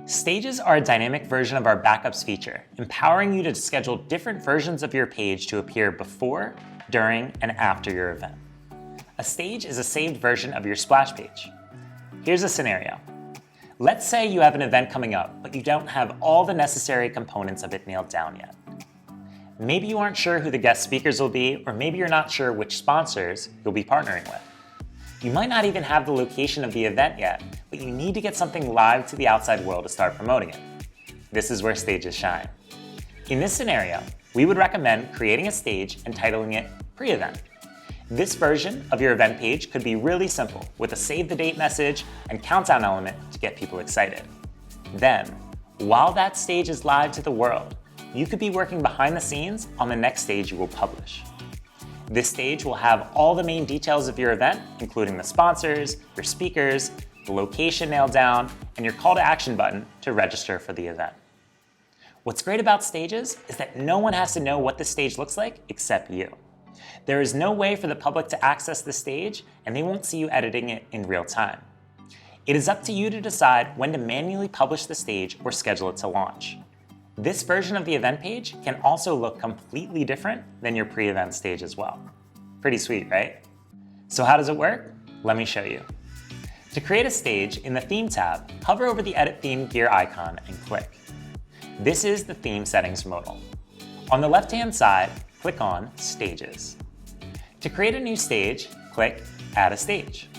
Stages are a dynamic version of our backups feature, empowering you to schedule different versions of your page to appear before, during, and after your event. A stage is a saved version of your splash page. Here's a scenario. Let's say you have an event coming up, but you don't have all the necessary components of it nailed down yet. Maybe you aren't sure who the guest speakers will be, or maybe you're not sure which sponsors you'll be partnering with. You might not even have the location of the event yet, but you need to get something live to the outside world to start promoting it. This is where stages shine. In this scenario, we would recommend creating a stage and titling it Pre-Event. This version of your event page could be really simple, with a save the date message and countdown element to get people excited. Then, while that stage is live to the world, you could be working behind the scenes on the next stage you will publish. This stage will have all the main details of your event, including the sponsors, your speakers, the location nailed down, and your call to action button to register for the event. What's great about stages is that no one has to know what the stage looks like except you. There is no way for the public to access the stage, and they won't see you editing it in real time. It is up to you to decide when to manually publish the stage or schedule it to launch. This version of the event page can also look completely different than your pre-event stage as well. Pretty sweet, right? So how does it work? Let me show you. To create a stage, in the Theme tab, hover over the Edit Theme gear icon and click. This is the theme settings modal. On the left-hand side, click on Stages. To create a new stage, click Add a Stage.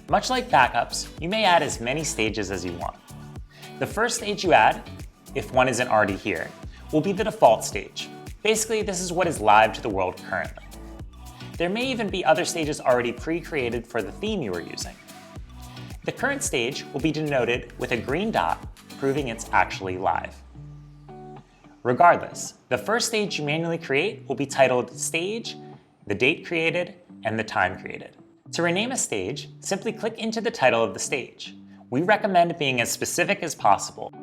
Much like backups, you may add as many stages as you want. The first stage you add, if one isn't already here, will be the default stage. Basically, this is what is live to the world currently. There may even be other stages already pre-created for the theme you are using. The current stage will be denoted with a green dot, proving it's actually live. Regardless, the first stage you manually create will be titled Stage, the date created, and the time created. To rename a stage, simply click into the title of the stage. We recommend being as specific as possible.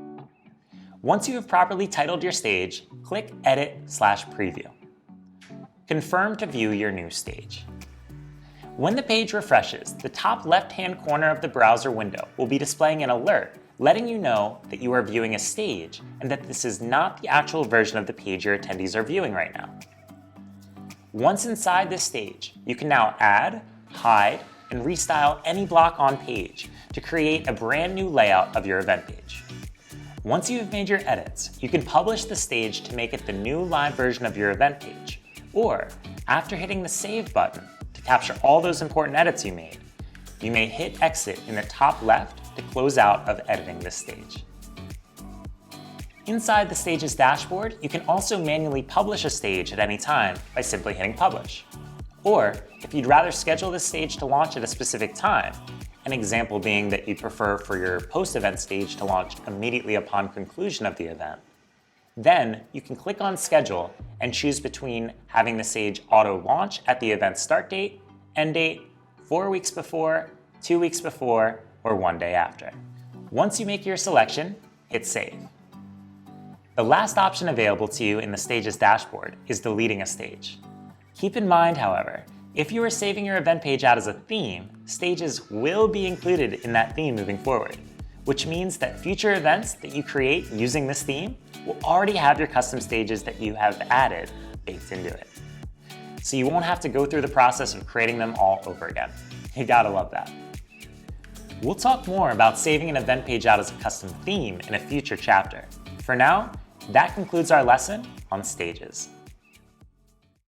Once you have properly titled your stage, click Edit/Preview. Confirm to view your new stage. When the page refreshes, the top left-hand corner of the browser window will be displaying an alert letting you know that you are viewing a stage and that this is not the actual version of the page your attendees are viewing right now. Once inside this stage, you can now add, hide, and restyle any block on page to create a brand new layout of your event page. Once you've made your edits, you can publish the stage to make it the new live version of your event page, or after hitting the Save button to capture all those important edits you made, you may hit Exit in the top left to close out of editing this stage. Inside the stage's dashboard, you can also manually publish a stage at any time by simply hitting Publish. Or, if you'd rather schedule this stage to launch at a specific time, an example being that you'd prefer for your post-event stage to launch immediately upon conclusion of the event, then you can click on Schedule and choose between having the stage auto-launch at the event start date, end date, 4 weeks before, 2 weeks before, or 1 day after. Once you make your selection, hit Save. The last option available to you in the stage's dashboard is deleting a stage. Keep in mind, however, if you are saving your event page out as a theme, stages will be included in that theme moving forward, which means that future events that you create using this theme will already have your custom stages that you have added baked into it. So you won't have to go through the process of creating them all over again. You gotta love that. We'll talk more about saving an event page out as a custom theme in a future chapter. For now, that concludes our lesson on stages.